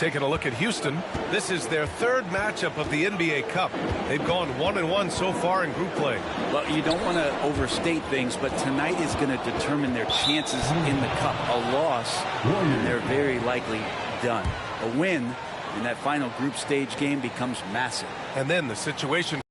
Taking a look at Houston, this is their third matchup of the NBA Cup. They've gone 1-1 so far in group play. Well, you don't want to overstate things, but tonight is going to determine their chances in the Cup. A loss, and they're very likely done. A win in that final group stage game becomes massive. And then the situation.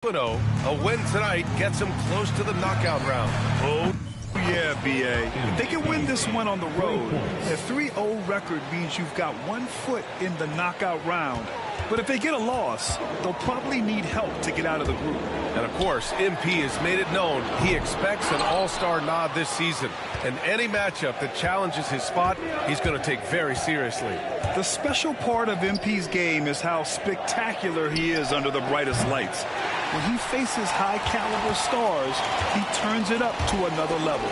A win tonight gets them close to the knockout round. Oh, yeah, B.A. If they can win this one on the road, a 3-0 record means you've got 1 foot in the knockout round. But if they get a loss, they'll probably need help to get out of the group. And, of course, MP has made it known he expects an all-star nod this season. And any matchup that challenges his spot, he's going to take very seriously. The special part of MP's game is how spectacular he is under the brightest lights. When he faces high-caliber stars, he turns it up to another level.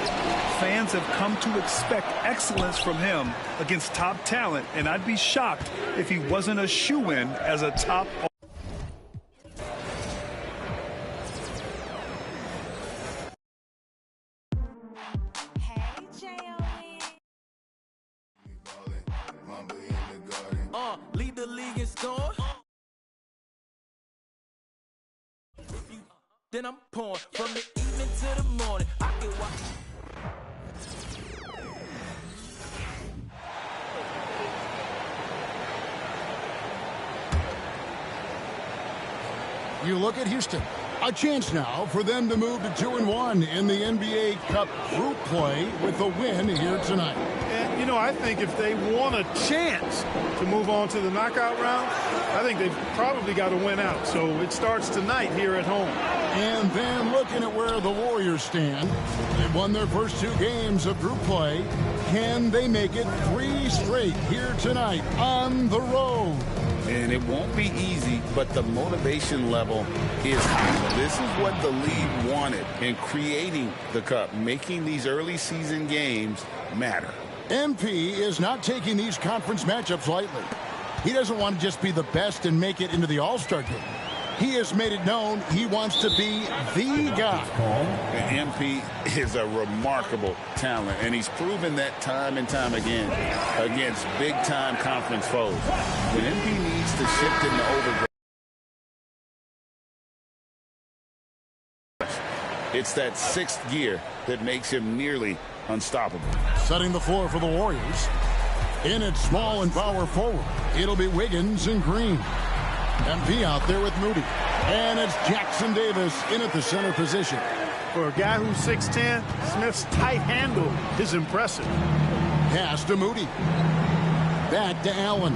Fans have come to expect excellence from him against top talent, and I'd be shocked if he wasn't a shoo-in as a top. Lead the league in score. Then I'm pouring from the evening to the morning. I can watch. You look at Houston. A chance now for them to move to 2-1 in the NBA Cup group play with a win here tonight. And, you know, I think if they want a chance to move on to the knockout round, I think they've probably got to win out. So it starts tonight here at home. And then looking at where the Warriors stand, they've won their first 2 games of group play. Can they make it 3 straight here tonight on the road? And it won't be easy, but the motivation level is high. This is what the league wanted in creating the Cup, making these early season games matter. MP is not taking these conference matchups lightly. He doesn't want to just be the best and make it into the All-Star game. He has made it known he wants to be the guy. And MP is a remarkable talent, and he's proven that time and time again against big-time conference foes. When MP needs to shift in the overdrive, it's that 6th gear that makes him nearly unstoppable. Setting the floor for the Warriors. In at small and power forward, it'll be Wiggins and Green. MP out there with Moody. And it's Jackson Davis in at the center position. For a guy who's 6'10", Smith's tight handle is impressive. Pass to Moody. Back to Allen.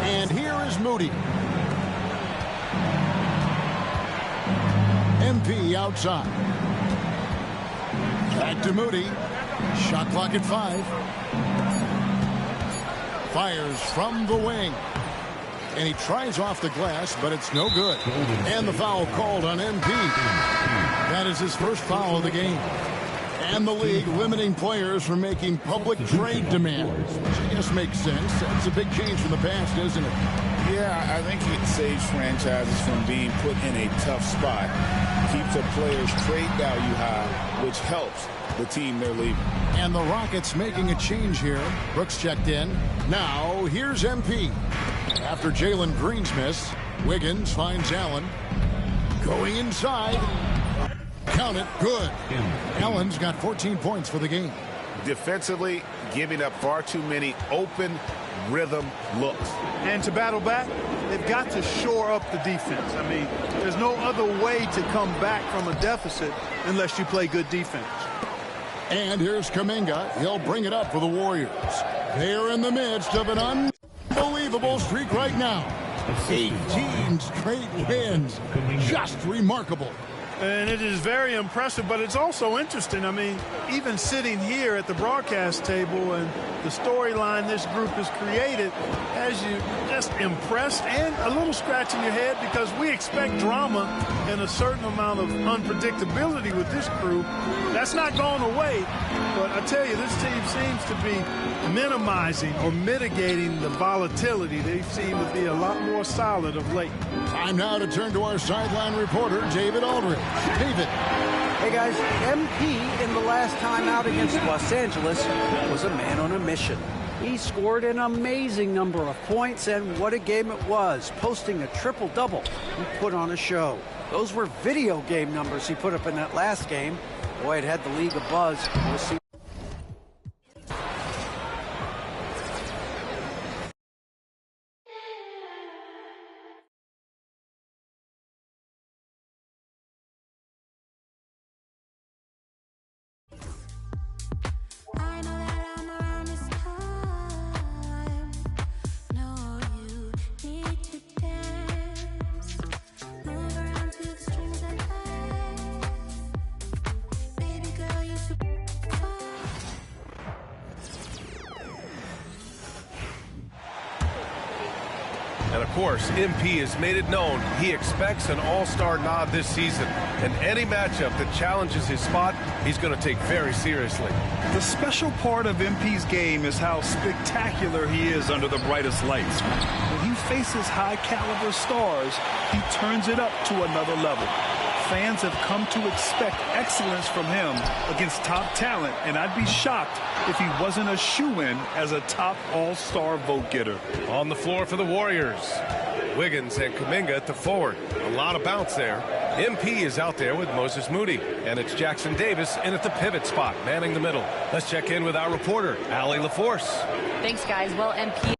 And here is Moody. MP outside. Back to Moody. Shot clock at 5. Fires from the wing. And he tries off the glass, but it's no good. And the foul called on MP. That is his first foul of the game. And the league limiting players from making public trade demands, which I guess makes sense. That's a big change from the past, isn't it? Yeah, I think it saves franchises from being put in a tough spot. Keeps a player's trade value high, which helps the team they're leaving. And the Rockets making a change here. Brooks checked in. Now, here's MP. After Jalen Green's miss, Wiggins finds Allen. Going inside. Count it. Good. Allen's got 14 points for the game. Defensively, giving up far too many open rhythm looks. And to battle back, they've got to shore up the defense. I mean, there's no other way to come back from a deficit unless you play good defense. And here's Kuminga. He'll bring it up for the Warriors. They're in the midst of an unbelievable streak right now. 18 straight wins. Just remarkable. And it is very impressive, but it's also interesting. I mean, even sitting here at the broadcast table and the storyline this group has created has you just impressed and a little scratch in your head, because we expect drama and a certain amount of unpredictability with this crew. That's not going away, but I tell you, this team seems to be minimizing or mitigating the volatility. They seem to be a lot more solid of late. Time now to turn to our sideline reporter, David Aldridge. David. Hey guys, MP in the last time out against Los Angeles was a man on a mission. He scored an amazing number of points, and what a game it was, posting a triple-double. He put on a show. Those were video game numbers he put up in that last game. Boy, it had the league abuzz. We'll see. And of course, MP has made it known he expects an all-star nod this season. And any matchup that challenges his spot, he's going to take very seriously. The special part of MP's game is how spectacular he is under the brightest lights. When he faces high-caliber stars, he turns it up to another level. Fans have come to expect excellence from him against top talent, and I'd be shocked if he wasn't a shoo-in as a top all-star vote getter. On the floor for the Warriors, Wiggins and Kuminga at the forward. A lot of bounce there. MP is out there with Moses Moody, and it's Jackson Davis in at the pivot spot, manning the middle. Let's check in with our reporter, Allie LaForce. Thanks, guys. Well, MP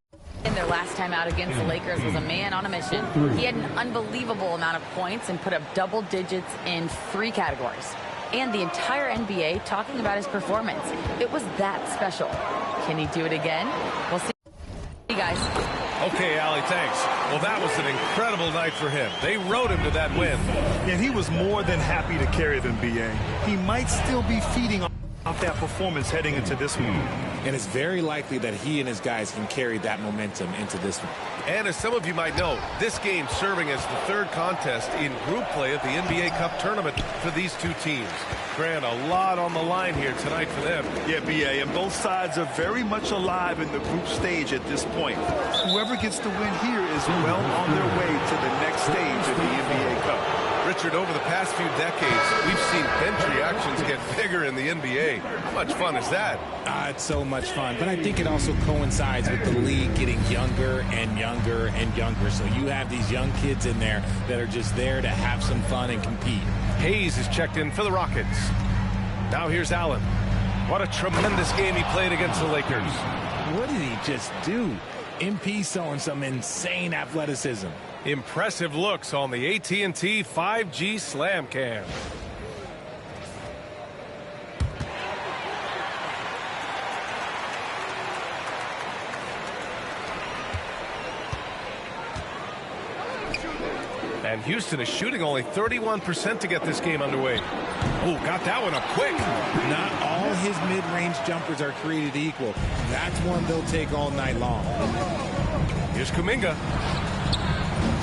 in their last time out against the Lakers was a man on a mission. He had an unbelievable amount of points and put up double digits in 3 categories. And the entire NBA talking about his performance. It was that special. Can he do it again? We'll see you guys. Okay, Allie, thanks. Well, that was an incredible night for him. They rode him to that win. And he was more than happy to carry them, B.A. He might still be feeding off that performance heading into this one. And it's very likely that he and his guys can carry that momentum into this one. And as some of you might know, this game serving as the 3rd contest in group play at the NBA Cup tournament for these two teams. Grant, a lot on the line here tonight for them. Yeah, B.A., and both sides are very much alive in the group stage at this point. Whoever gets the win here is well on their way to the next stage of the NBA Cup. Richard, over the past few decades, we've seen bench reactions get bigger in the NBA. How much fun is that? It's so much fun, but I think it also coincides with the league getting younger and younger and younger. So you have these young kids in there that are just there to have some fun and compete. Hayes is checked in for the Rockets. Now here's Allen. What a tremendous game he played against the Lakers. What did he just do? MP showing some insane athleticism. Impressive looks on the AT&T 5G Slam Cam. And Houston is shooting only 31% to get this game underway. Oh, got that one up quick. Not all his mid-range jumpers are created equal. That's one they'll take all night long. Here's Kuminga.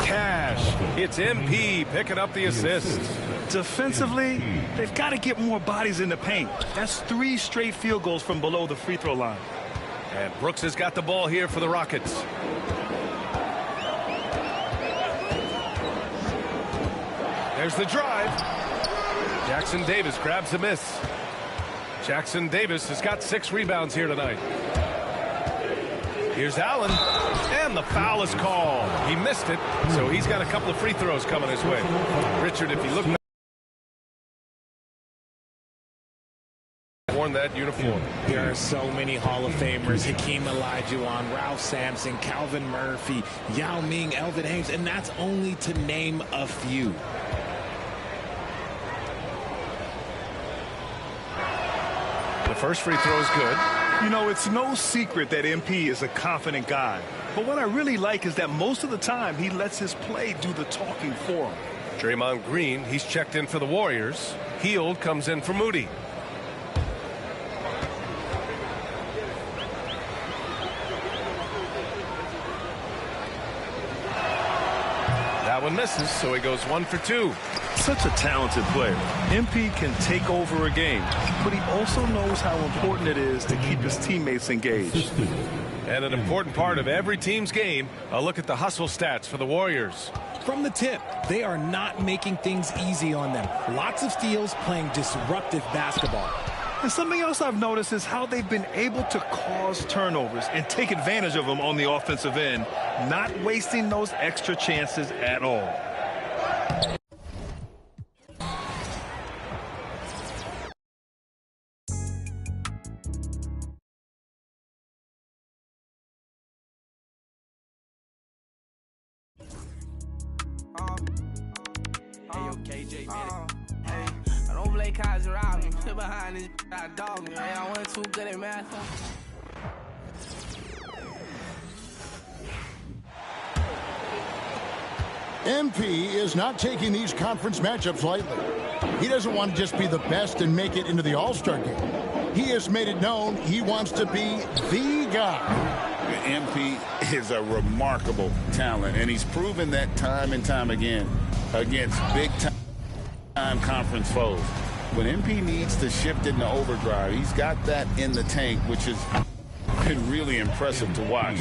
Cash. It's MP picking up the assist. Defensively, they've got to get more bodies in the paint. That's 3 straight field goals from below the free throw line. And Brooks has got the ball here for the Rockets. There's the drive. Jackson Davis grabs the miss. Jackson Davis has got 6 rebounds here tonight. Here's Allen, and the foul is called. He missed it, so he's got a couple of free throws coming his way. Richard, if you look back, worn that uniform. There are so many Hall of Famers. Hakeem Olajuwon, Ralph Sampson, Calvin Murphy, Yao Ming, Elvin Hayes, and that's only to name a few. The first free throw is good. You know, it's no secret that MP is a confident guy. But what I really like is that most of the time he lets his play do the talking for him. Draymond Green, he's checked in for the Warriors. Hield comes in for Moody. That one misses, so he goes 1 for 2. Such a talented player. MP can take over a game, but he also knows how important it is to keep his teammates engaged. And an important part of every team's game, a look at the hustle stats for the Warriors. From the tip, they are not making things easy on them. Lots of steals, playing disruptive basketball. And something else I've noticed is how they've been able to cause turnovers and take advantage of them on the offensive end, not wasting those extra chances at all. KJ, man. I don't play cards around me. Sit behind this dog me, man. I wasn't too good at math. MP is not taking these conference matchups lightly. He doesn't want to just be the best and make it into the All-Star game. He has made it known he wants to be the guy. MP is a remarkable talent, and he's proven that time and time again against big-time conference foes. When MP needs to shift into overdrive, he's got that in the tank, which has been really impressive to watch.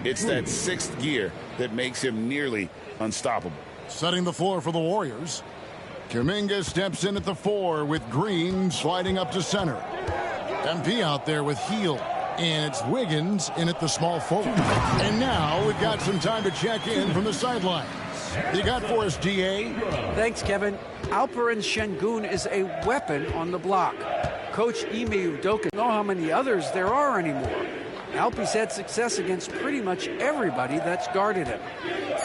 It's that sixth gear that makes him nearly unstoppable. Setting the floor for the Warriors. Kuminga steps in at the 4 with Green sliding up to center. MP out there with Hield. And it's Wiggins in at the small forward. And now we've got some time to check in from the sidelines. You got for us, DA? Thanks, Kevin. Alperen Şengün is a weapon on the block. Coach Ime Udoka doesn't know how many others there are anymore. Alpe's had success against pretty much everybody that's guarded him.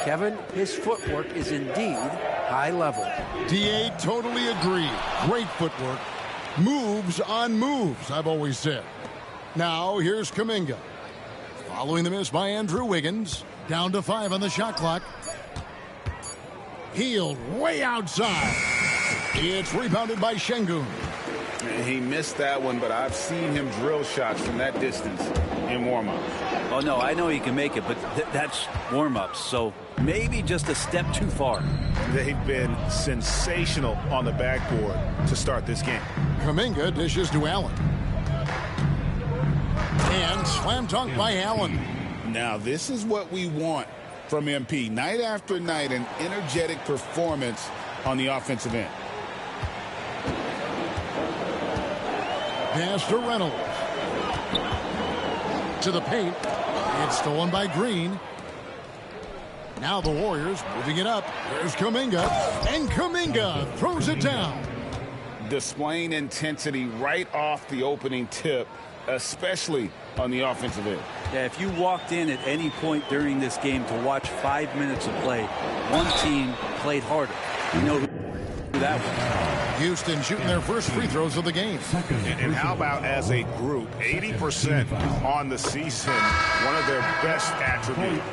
Kevin, his footwork is indeed high level. DA totally agree. Great footwork. Moves on moves, I've always said. Now, here's Kuminga. Following the miss by Andrew Wiggins. Down to 5 on the shot clock. Hield way outside. It's rebounded by Şengün. He missed that one, but I've seen him drill shots from that distance in warm-up. Oh, no, I know he can make it, but that's warm-ups, so maybe just a step too far. They've been sensational on the backboard to start this game. Kuminga dishes to Allen. And slam dunk by Allen. Now, this is what we want from MP. Night after night, an energetic performance on the offensive end. Pass to Reynolds. To the paint. It's stolen by Green. Now the Warriors moving it up. Here's Kuminga. And Kuminga throws it down. Displaying intensity right off the opening tip, especially on the offensive end. Yeah, if you walked in at any point during this game to watch 5 minutes of play, one team played harder. You know who that was. Houston shooting their first free throws of the game. And how about as a group, 80% on the season, one of their best attributes.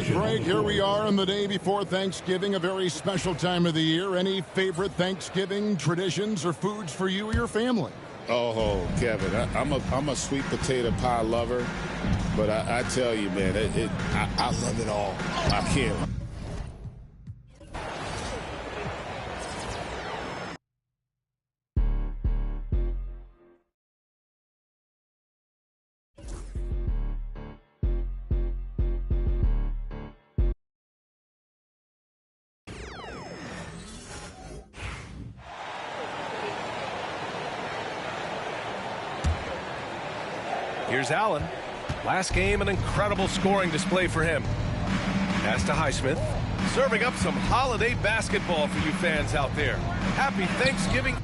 Greg, here we are on the day before Thanksgiving, a very special time of the year. Any favorite Thanksgiving traditions or foods for you or your family? Oh, Kevin, I'm a sweet potato pie lover, but I tell you, man, I love it all. I can't. Here's Allen. Last game, an incredible scoring display for him. Pass to Highsmith. Serving up some holiday basketball for you fans out there. Happy Thanksgiving.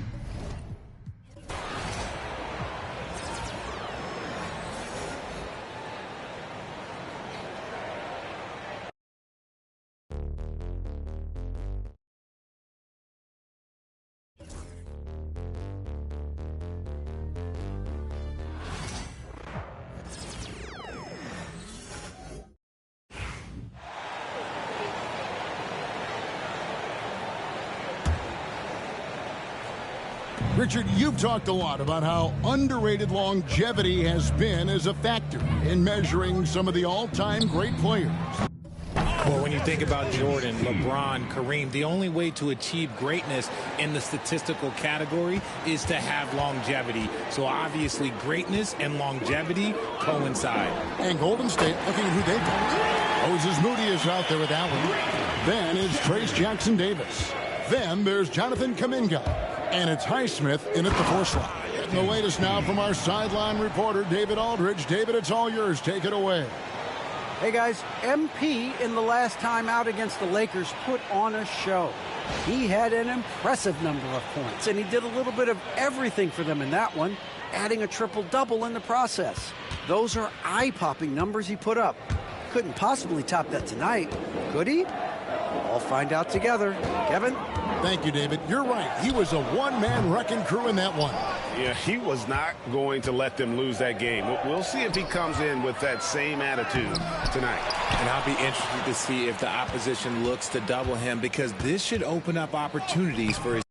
Richard, you've talked a lot about how underrated longevity has been as a factor in measuring some of the all-time great players. Or when you think about Jordan, LeBron, Kareem, the only way to achieve greatness in the statistical category is to have longevity. So obviously greatness and longevity coincide. And Golden State looking at who they've got. Moses Moody is out there with Allen. Then is Trace Jackson Davis. Then there's Jonathan Kuminga. And it's Highsmith in at the 4 slot. And the latest now from our sideline reporter, David Aldridge. David, it's all yours. Take it away. Hey, guys, MP in the last time out against the Lakers put on a show. He had an impressive number of points, and he did a little bit of everything for them in that one, adding a triple-double in the process. Those are eye-popping numbers he put up. Couldn't possibly top that tonight, could he? We'll find out together. Kevin? Thank you, David. You're right. He was a one-man wrecking crew in that one. Yeah, he was not going to let them lose that game. We'll see if he comes in with that same attitude tonight. And I'll be interested to see if the opposition looks to double him, because this should open up opportunities for his.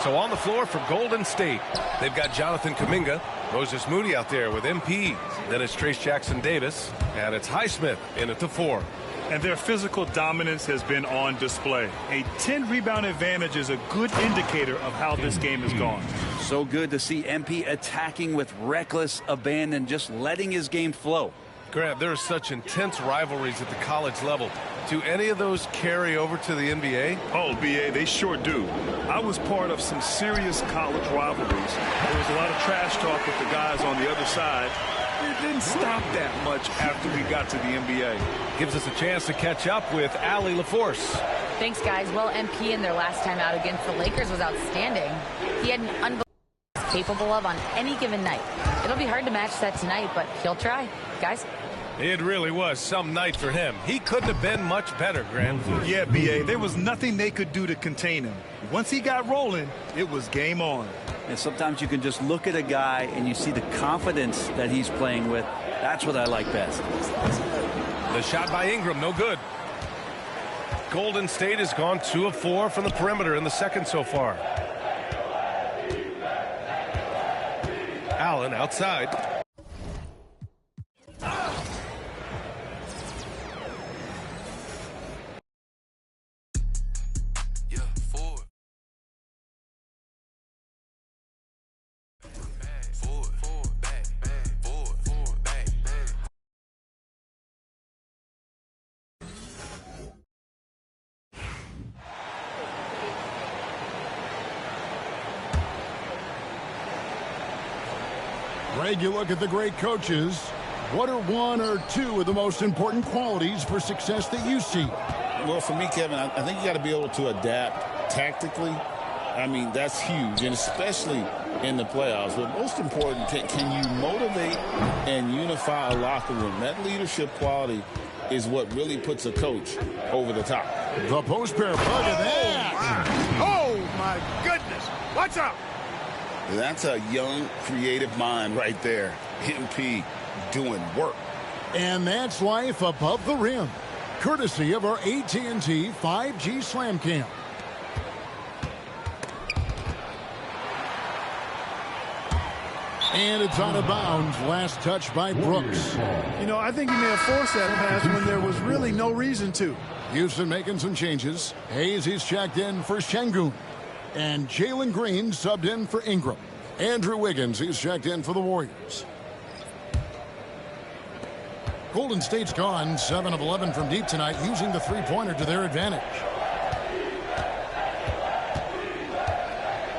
So on the floor for Golden State, they've got Jonathan Kuminga, Moses Moody out there with MP. Then it's Trace Jackson Davis, and it's Highsmith in at the 4. And their physical dominance has been on display. A 10-rebound advantage is a good indicator of how this game has gone. So good to see MP attacking with reckless abandon, just letting his game flow. Grant, there are such intense rivalries at the college level. Do any of those carry over to the NBA? Oh, BA, they sure do. I was part of some serious college rivalries. There was a lot of trash talk with the guys on the other side. It didn't stop that much after we got to the NBA. Gives us a chance to catch up with Allie LaForce. Thanks, guys. Well, MP in their last time out against the Lakers was outstanding. He had an unbelievable capable of on any given night. It'll be hard to match that tonight, but he'll try. Guys? It really was some night for him. He couldn't have been much better, Grant. Yeah, BA, there was nothing they could do to contain him. Once he got rolling, it was game on. And sometimes you can just look at a guy and you see the confidence that he's playing with. That's what I like best. The shot by Ingram, no good. Golden State has gone 2 of 4 from the perimeter in the second so far. Allen outside. Greg, you look at the great coaches. What are 1 or 2 of the most important qualities for success that you see? Well, for me, Kevin, I think you got to be able to adapt tactically. I mean, that's huge, and especially in the playoffs. But most important, can you motivate and unify a locker room? That leadership quality is what really puts a coach over the top. The post pair, look at that. Oh, my goodness. Watch out. That's a young, creative mind right there. MP doing work. And that's life above the rim, courtesy of our AT&T 5G Slam Cam. And it's out of bounds. Last touch by Brooks. You know, I think he may have forced that pass when there was really no reason to. Houston making some changes. Hayes is checked in for Şengün. And Jalen Green subbed in for Ingram. Andrew Wiggins is checked in for the Warriors. Golden State's gone 7 of 11 from deep tonight, using the three-pointer to their advantage.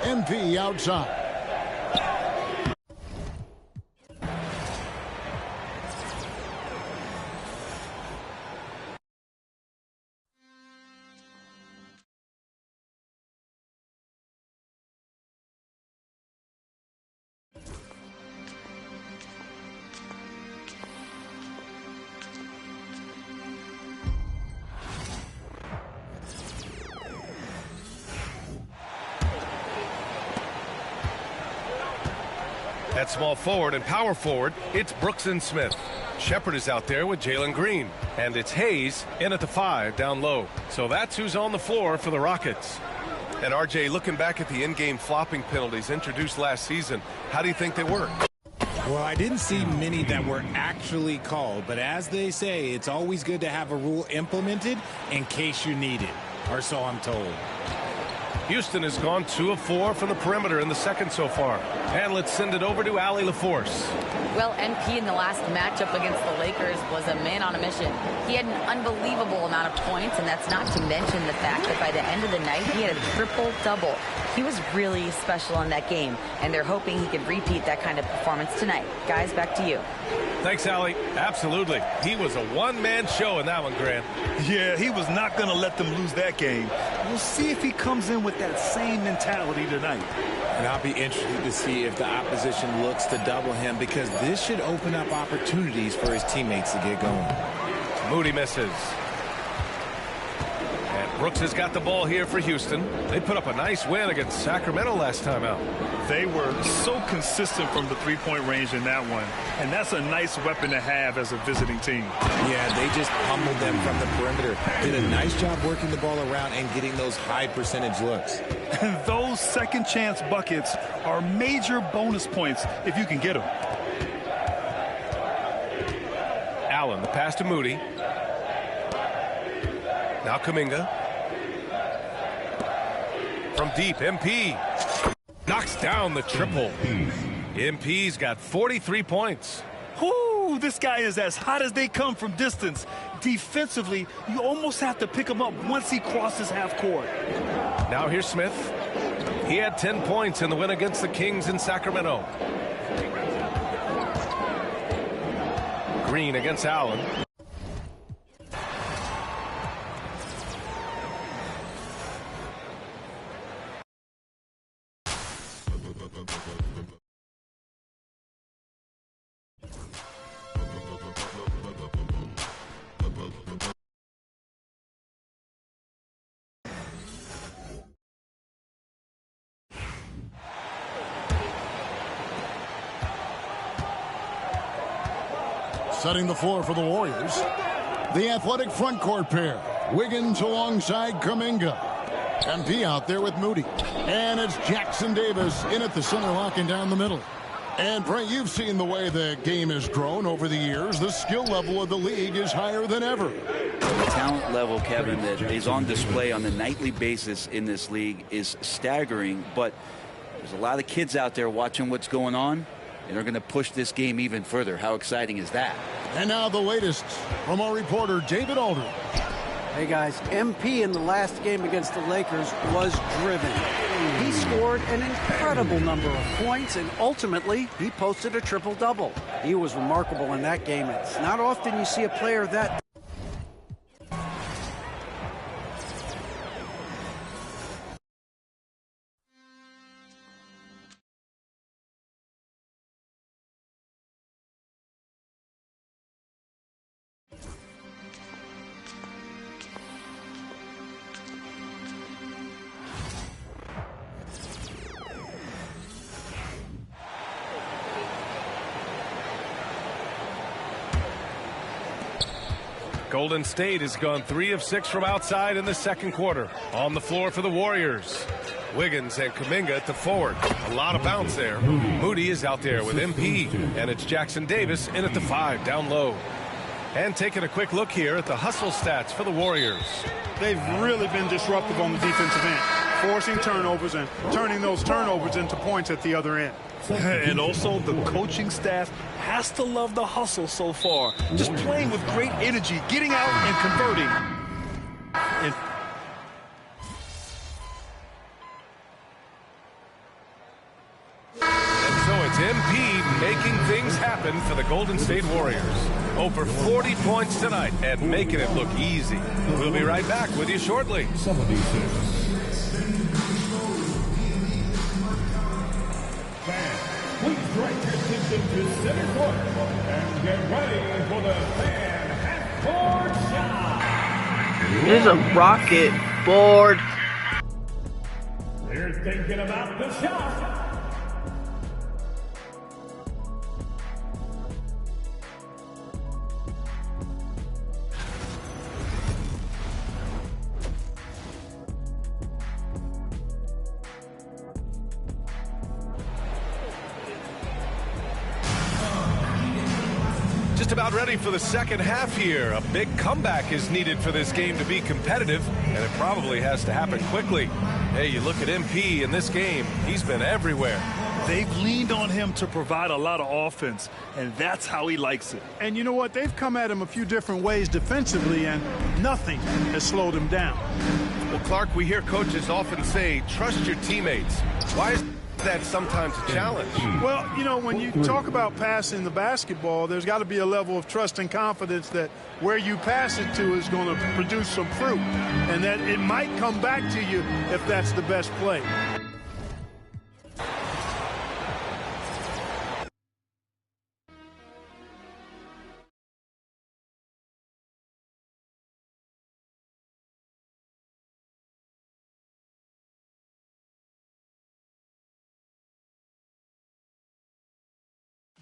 MP outside. At small forward and power forward, it's Brooks and Smith. Shepard is out there with Jalen Green. And it's Hayes in at the 5 down low. So that's who's on the floor for the Rockets. And RJ, looking back at the in-game flopping penalties introduced last season, how do you think they work? Well, I didn't see many that were actually called, but as they say, it's always good to have a rule implemented in case you need it, or so I'm told. Houston has gone 2 of 4 from the perimeter in the second so far. And let's send it over to Allie LaForce. Well, NP in the last matchup against the Lakers was a man on a mission. He had an unbelievable amount of points, and that's not to mention the fact that by the end of the night, he had a triple-double. He was really special in that game, and they're hoping he could repeat that kind of performance tonight. Guys, back to you. Thanks, Allie. Absolutely. He was a one-man show in that one, Grant. Yeah, he was not going to let them lose that game. We'll see if he comes in with that same mentality tonight. And I'll be interested to see if the opposition looks to double him, because this should open up opportunities for his teammates to get going. Moody misses. And Brooks has got the ball here for Houston. They put up a nice win against Sacramento last time out. They were so consistent from the three-point range in that one. And that's a nice weapon to have as a visiting team. Yeah, they just pummeled them from the perimeter. Did a nice job working the ball around and getting those high percentage looks. And those second chance buckets are major bonus points if you can get them. Allen, the pass to Moody. Now Kuminga. From deep, MP. Knocks down the triple. MP's got 43 points. Whoo, this guy is as hot as they come from distance. Defensively, you almost have to pick him up once he crosses half court. Now here's Smith. He had 10 points in the win against the Kings in Sacramento. Green against Allen. Setting the floor for the Warriors, the athletic front court pair. Wiggins alongside Kuminga. MP out there with Moody. And it's Jackson Davis in at the center, locking down the middle. And Brent, you've seen the way the game has grown over the years. The skill level of the league is higher than ever. The talent level, Kevin, that is on display on a nightly basis in this league is staggering. But there's a lot of kids out there watching what's going on, and are going to push this game even further. How exciting is that? And now the latest from our reporter, David Aldridge. Hey, guys, MP in the last game against the Lakers was driven. He scored an incredible number of points, and ultimately, he posted a triple-double. He was remarkable in that game. It's not often you see a player that... Golden State has gone 3 of 6 from outside in the second quarter. On the floor for the Warriors, Wiggins and Kuminga at the forward. A lot of bounce there. Moody is out there with MP, and it's Jackson Davis in at the 5 down low. And taking a quick look here at the hustle stats for the Warriors. They've really been disruptive on the defensive end, forcing turnovers and turning those turnovers into points at the other end. And also, the coaching staff has to love the hustle so far. Just playing with great energy, getting out and converting. And so it's MP making things happen for the Golden State Warriors. Over 40 points tonight and making it look easy. We'll be right back with you shortly. 76. Please direct your attention to center court and get ready for the fan half-court shot. There's a rocket board. We're thinking about the shot. just about ready for the second half here. A big comeback is needed for this game to be competitive, and it probably has to happen quickly. Hey, you look at MP in this game, he's been everywhere. They've leaned on him to provide a lot of offense, and that's how he likes it. And you know what? They've come at him a few different ways defensively, and nothing has slowed him down. Well, Clark, we hear coaches often say, trust your teammates. Why is that sometimes a challenge? Well, you know, when you talk about passing the basketball, there's got to be a level of trust and confidence that where you pass it to is going to produce some fruit, and that it might come back to you if that's the best play.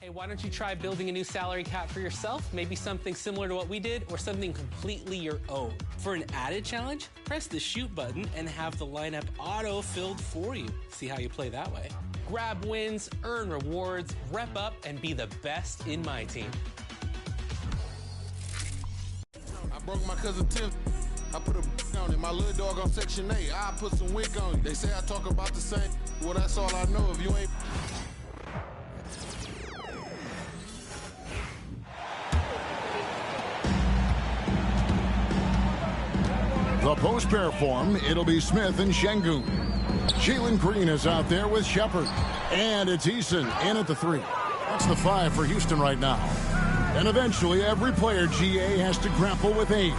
Hey, why don't you try building a new salary cap for yourself? Maybe something similar to what we did or something completely your own. For an added challenge, press the shoot button and have the lineup auto-filled for you. See how you play that way. Grab wins, earn rewards, rep up, and be the best in my team. I broke my cousin Tim. I put a on it. My little dog on Section 8. I put some wick on it. They say I talk about the same. Well, that's all I know. If you ain't... The post pair form, it'll be Smith and Şengün. Jalen Green is out there with Shepard. And it's Eason in at the 3. That's the 5 for Houston right now. And eventually every player, GA, has to grapple with 8.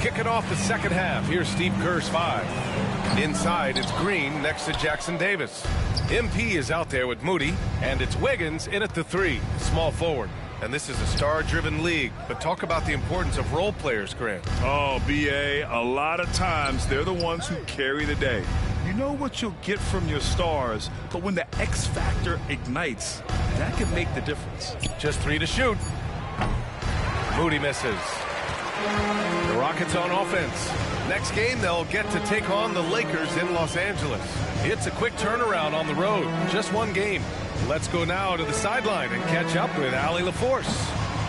Kicking off the second half, here's Steve Kerr's 5. Inside, it's Green next to Jackson Davis. MP is out there with Moody, and it's Wiggins in at the 3, small forward. And this is a star-driven league, but talk about the importance of role players, Grant. Oh, B.A., a lot of times they're the ones who carry the day. You know what you'll get from your stars, but when the X factor ignites, that can make the difference. Just 3 to shoot. Moody misses. The Rockets on offense. Next game, they'll get to take on the Lakers in Los Angeles. It's a quick turnaround on the road. Just 1 game. Let's go now to the sideline and catch up with Allie LaForce.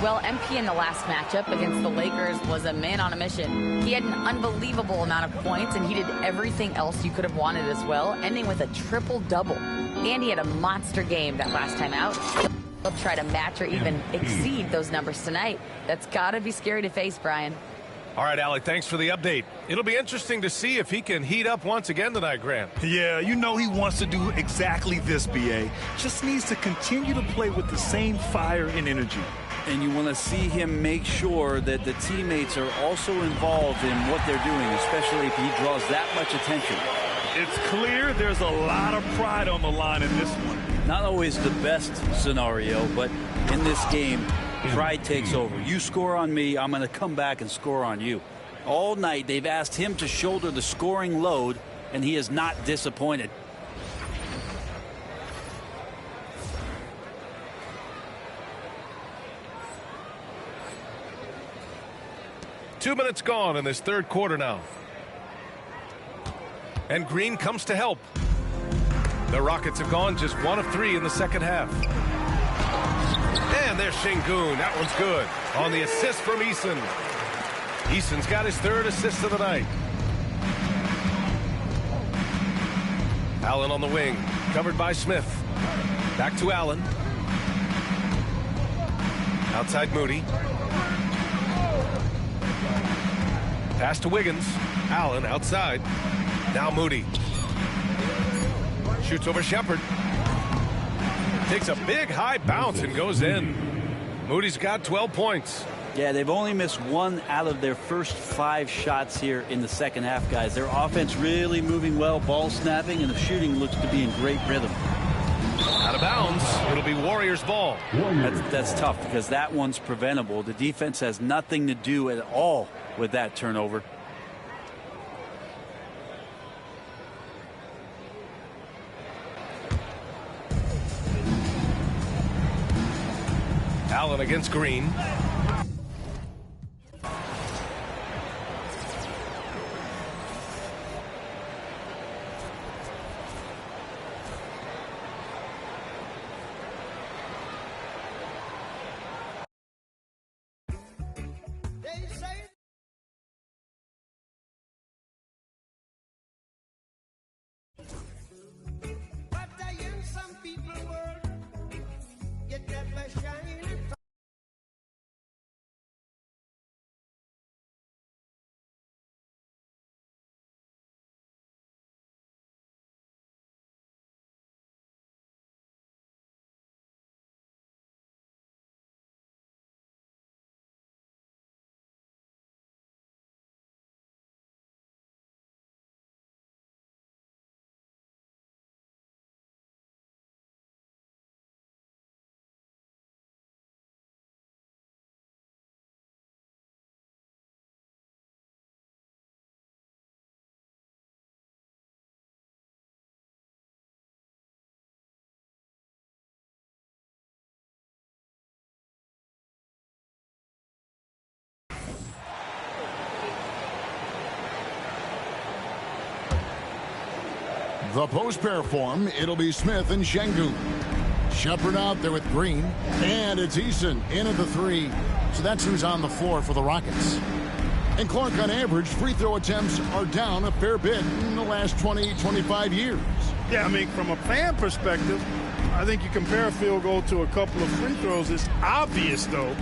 Well, MP in the last matchup against the Lakers was a man on a mission. He had an unbelievable amount of points, and he did everything else you could have wanted as well, ending with a triple-double. And he had a monster game that last time out. He'll try to match or even exceed those numbers tonight. That's got to be scary to face, Brian. All right, Allie, thanks for the update. It'll be interesting to see if he can heat up once again tonight, Grant. Yeah, you know he wants to do exactly this, B.A. Just needs to continue to play with the same fire and energy. And you want to see him make sure that the teammates are also involved in what they're doing, especially if he draws that much attention. It's clear there's a lot of pride on the line in this one. Not always the best scenario, but in this game, pride takes over. You score on me, I'm going to come back and score on you. All night, they've asked him to shoulder the scoring load, and he is not disappointed. Two minutes gone in this third quarter now. And Green comes to help. The Rockets have gone just 1 of 3 in the second half. And there's Şengün. That one's good. On the assist from Eason. Eason's got his 3rd assist of the night. Allen on the wing. Covered by Smith. Back to Allen. Outside Moody. Pass to Wiggins. Allen outside. Now Moody. Shoots over Shepard. Takes a big high bounce and goes in. Moody's got 12 points. Yeah, they've only missed 1 out of their first 5 shots here in the second half, guys. Their offense really moving well, ball snapping, and the shooting looks to be in great rhythm. Out of bounds. It'll be Warriors ball. That's tough because that one's preventable. The defense has nothing to do at all with that turnover. Allen against Green. The post pair form, it'll be Smith and Şengün. Shepard out there with Green. And it's Eason in at the 3. So that's who's on the floor for the Rockets. And Clark, on average, free throw attempts are down a fair bit in the last 20, 25 years. Yeah, I mean, from a fan perspective, I think you compare a field goal to a couple of free throws. It's obvious, though,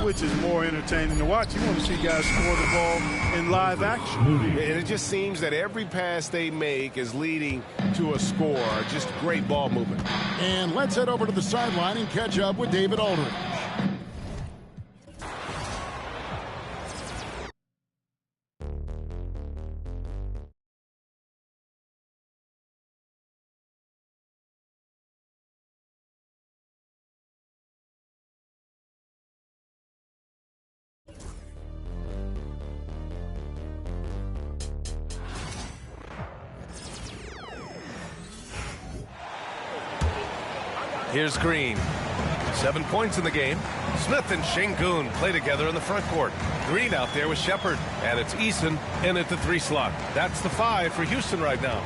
which is more entertaining to watch. You want to see guys score the ball in live action. And it just seems that every pass they make is leading to a score. Just great ball movement. And let's head over to the sideline and catch up with David Aldridge. Here's Green. 7 points in the game. Smith and Şengün play together in the front court. Green out there with Shepard. And it's Eason in at the 3 slot. That's the 5 for Houston right now.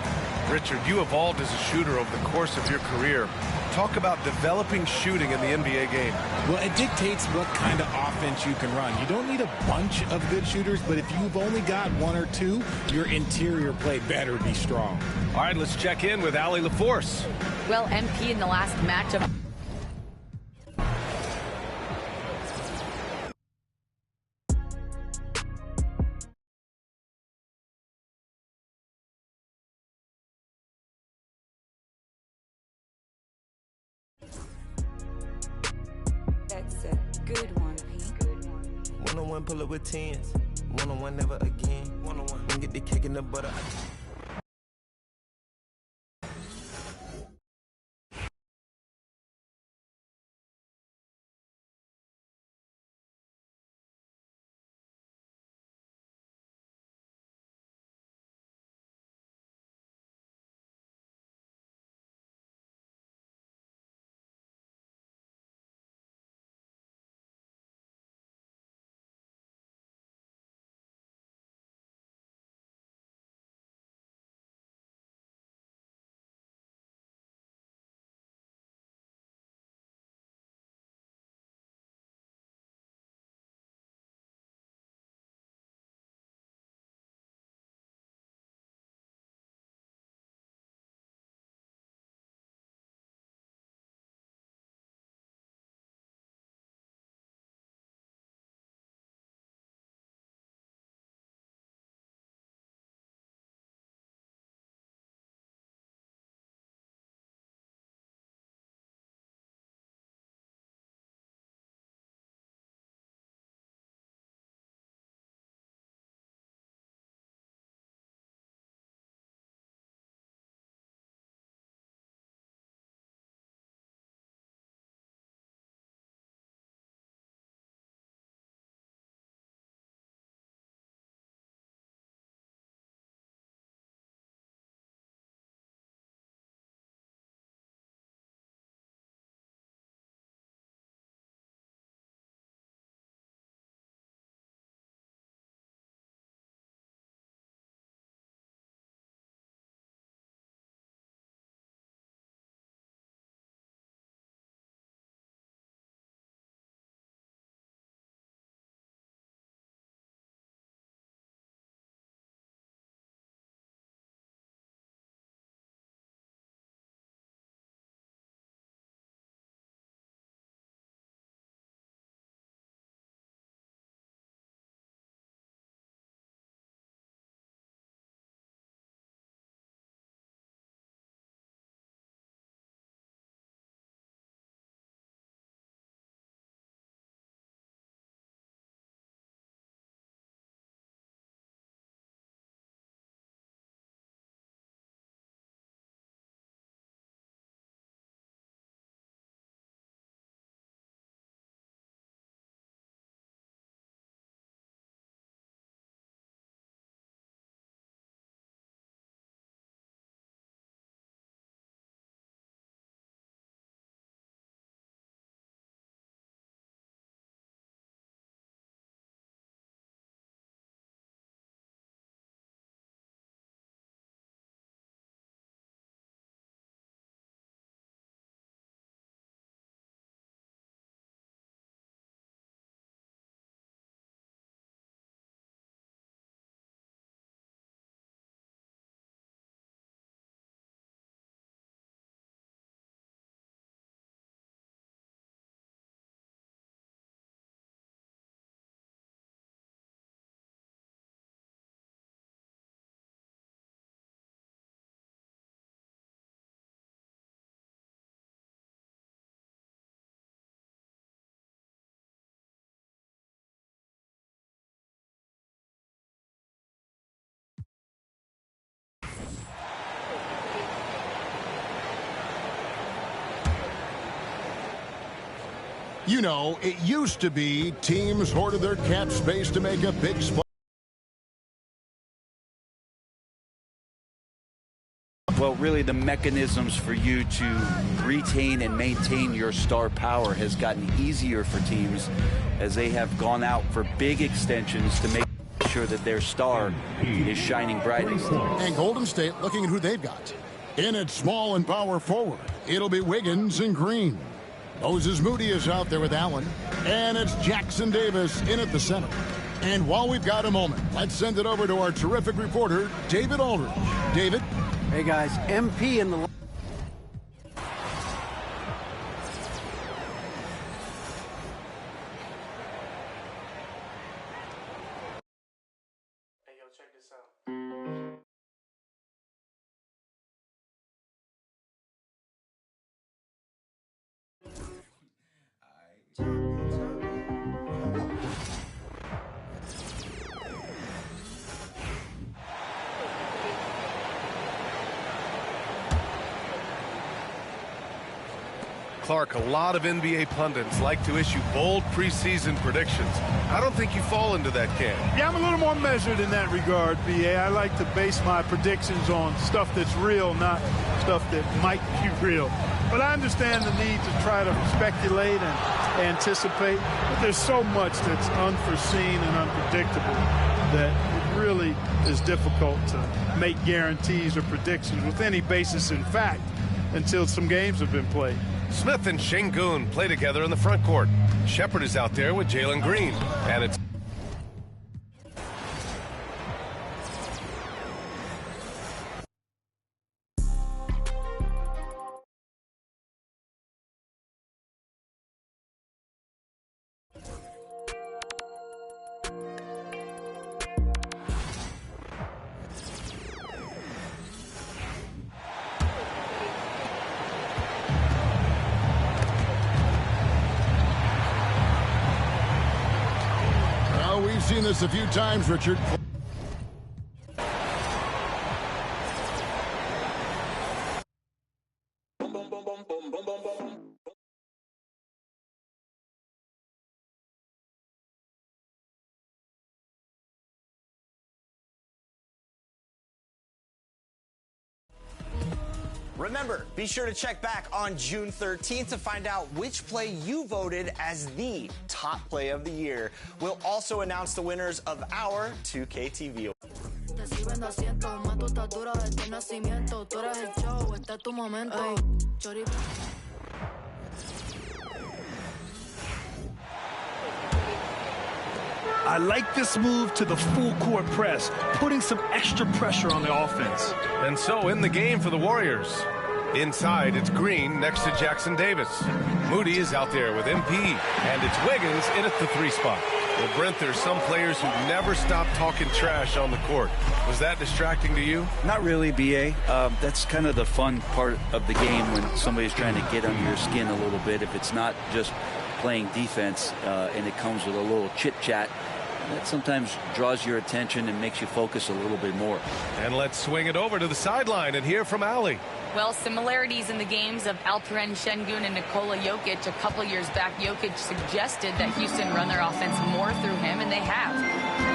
Richard, you evolved as a shooter over the course of your career. Talk about developing shooting in the NBA game. Well, it dictates what kind of offense you can run. You don't need a bunch of good shooters, but if you've only got 1 or 2, your interior play better be strong. All right, let's check in with Allie LaForce. Well, MP in the last matchup. That's a good one, P. One-on-one pull up with 10s. One-on-one never again. One-on-one. Get the kick in the butter. You know, it used to be teams hoarded their cap space to make a big splash. Well, really, the mechanisms for you to retain and maintain your star power has gotten easier for teams as they have gone out for big extensions to make sure that their star is shining brightest. And Golden State looking at who they've got. In at small and power forward, it'll be Wiggins and Green. Moses Moody is out there with Allen. And it's Jackson Davis in at the center. And while we've got a moment, let's send it over to our terrific reporter, David Aldridge. David? Hey, guys, MP in the... Hey, yo, check this out. Clark, a lot of NBA pundits like to issue bold preseason predictions. I don't think you fall into that camp. Yeah, I'm a little more measured in that regard, BA. I like to base my predictions on stuff that's real, not stuff that might be real. But I understand the need to try to speculate and anticipate. But there's so much that's unforeseen and unpredictable that it really is difficult to make guarantees or predictions with any basis in fact until some games have been played. Smith and Şengün play together in the front court. Shepard is out there with Jalen Green. And it's We've seen this a few times, Richard. Remember, be sure to check back on June 13th to find out which play you voted as the top play of the year. We'll also announce the winners of our 2K TV. I like this move to the full court press, putting some extra pressure on the offense. And so in the game for the Warriors. Inside, it's Green next to Jackson Davis. Moody is out there with MP, and it's Wiggins in at the 3 spot. Well, Brent, there's some players who never stop talking trash on the court. Was that distracting to you? Not really, BA. That's kind of the fun part of the game when somebody's trying to get under your skin a little bit. If it's not just playing defense and it comes with a little chit-chat, that sometimes draws your attention and makes you focus a little bit more. And let's swing it over to the sideline and hear from Allie. Well, similarities in the games of Alperen Şengün and Nikola Jokic. A couple years back, Jokic suggested that Houston run their offense more through him, and they have.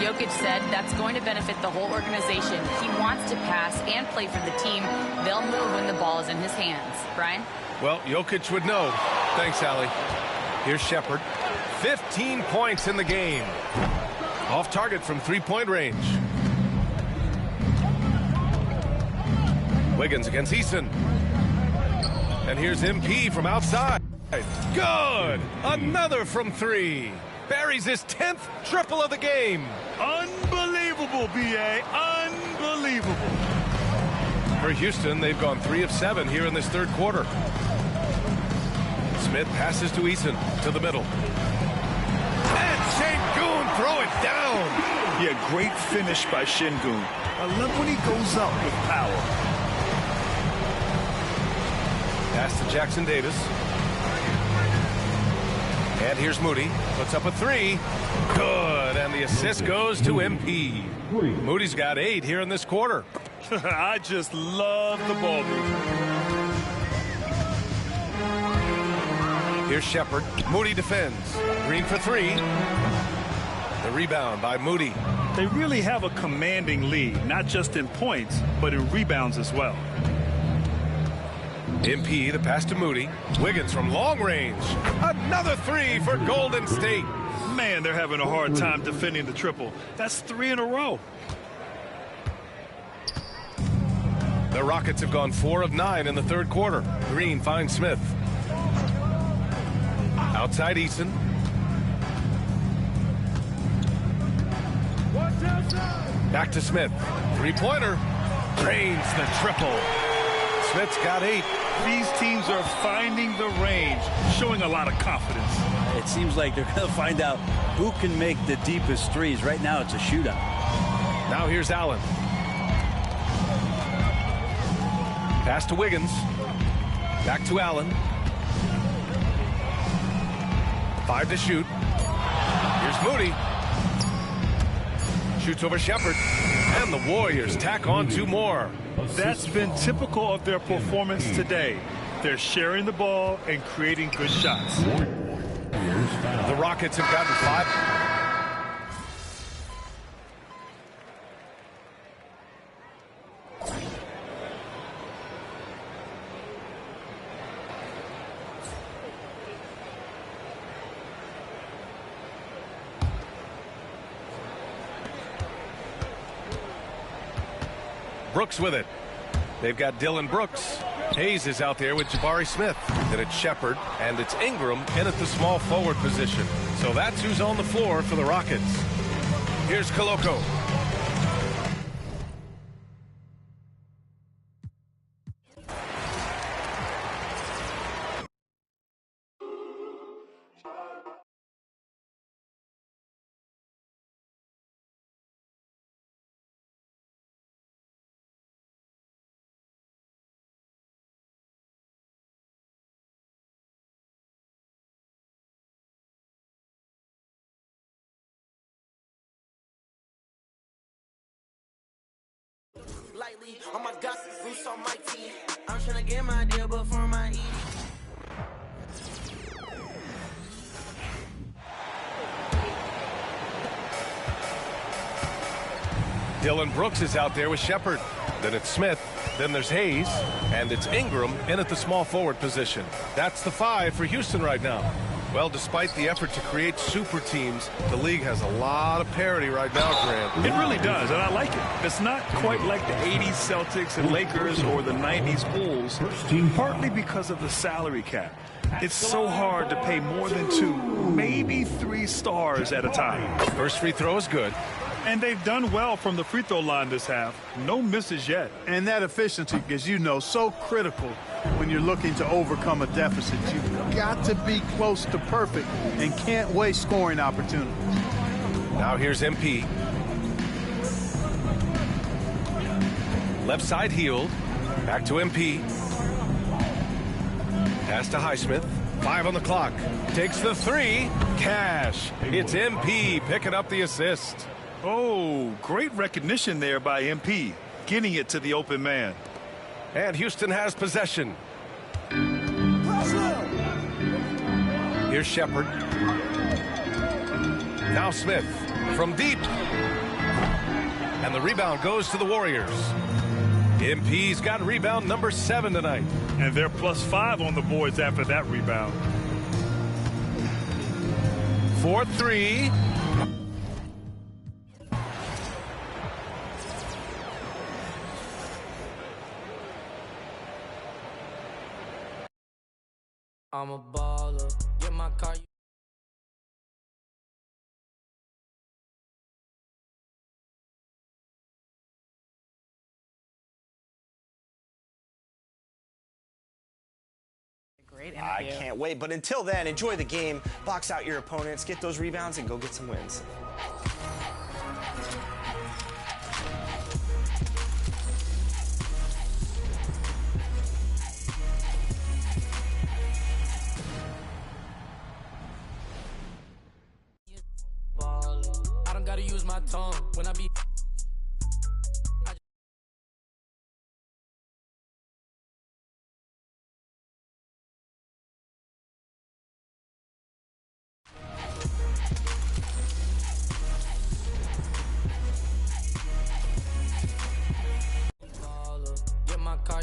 Jokic said that's going to benefit the whole organization. He wants to pass and play for the team. They'll move when the ball is in his hands. Brian? Well, Jokic would know. Thanks, Allie. Here's Shepard. 15 points in the game. Off target from 3-point range. Wiggins against Eason. And here's MP from outside. Good! Another from 3. Buries his 10th triple of the game. Unbelievable, BA. Unbelievable. For Houston, they've gone 3 of 7 here in this third quarter. Smith passes to Eason to the middle. And Şengün throw it down. Yeah, great finish by Şengün. I love when he goes up with power. Pass to Jackson Davis. And here's Moody. Puts up a 3. Good. And the assist goes to MP. Moody's got 8 here in this quarter. I just love the ball movement. Here's Shepard. Moody defends. Green for three. The rebound by Moody. They really have a commanding lead, not just in points, but in rebounds as well. MP, the pass to Moody. Wiggins from long range. Another three for Golden State. Man, they're having a hard time defending the triple. That's 3 in a row. The Rockets have gone 4 of 9 in the third quarter. Green finds Smith. Outside Eason. Back to Smith. Three-pointer. Drains the triple. Smith's got 8. These teams are finding the range, showing a lot of confidence. It seems like they're going to find out who can make the deepest threes. Right now, it's a shootout. Now here's Allen. Pass to Wiggins. Back to Allen. 5 to shoot. Here's Moody. Shoots over Shepard. And the Warriors tack on 2 more. That's been typical of their performance today. They're sharing the ball and creating good shots. The Rockets have gotten 5. Brooks with it. They've got Dylan Brooks. Hayes is out there with Jabari Smith. Then it's Shepard, and it's Ingram in at the small forward position. So that's who's on the floor for the Rockets. Here's Koloko. Lightly on my guts, loose on my teeth. I'm trying to get my deal before my eat. Dylan Brooks is out there with Shepard. Then it's Smith. Then there's Hayes. And it's Ingram in at the small forward position. That's the 5 for Houston right now. Well, despite the effort to create super teams, the league has a lot of parity right now, Grant. It really does, and I like it. It's not quite like the 80s Celtics and Lakers or the 90s Bulls, partly because of the salary cap. It's so hard to pay more than 2, maybe 3 stars at a time. First free throw is good. And they've done well from the free throw line this half. No misses yet. And that efficiency, as you know, so critical when you're looking to overcome a deficit. You've got to be close to perfect and can't waste scoring opportunities. Now here's MP. Left side healed. Back to MP. Pass to Highsmith. 5 on the clock. Takes the 3. Cash. It's MP picking up the assist. Oh, great recognition there by MP, getting it to the open man. And Houston has possession. Here's Shepard. Now Smith from deep. And the rebound goes to the Warriors. MP's got rebound number 7 tonight. And they're +5 on the boards after that rebound. 4-3. I'm a baller. Get my car. Great interview. I can't wait. But until then, enjoy the game, box out your opponents, get those rebounds, and go get some wins. I don't gotta use my tongue when I be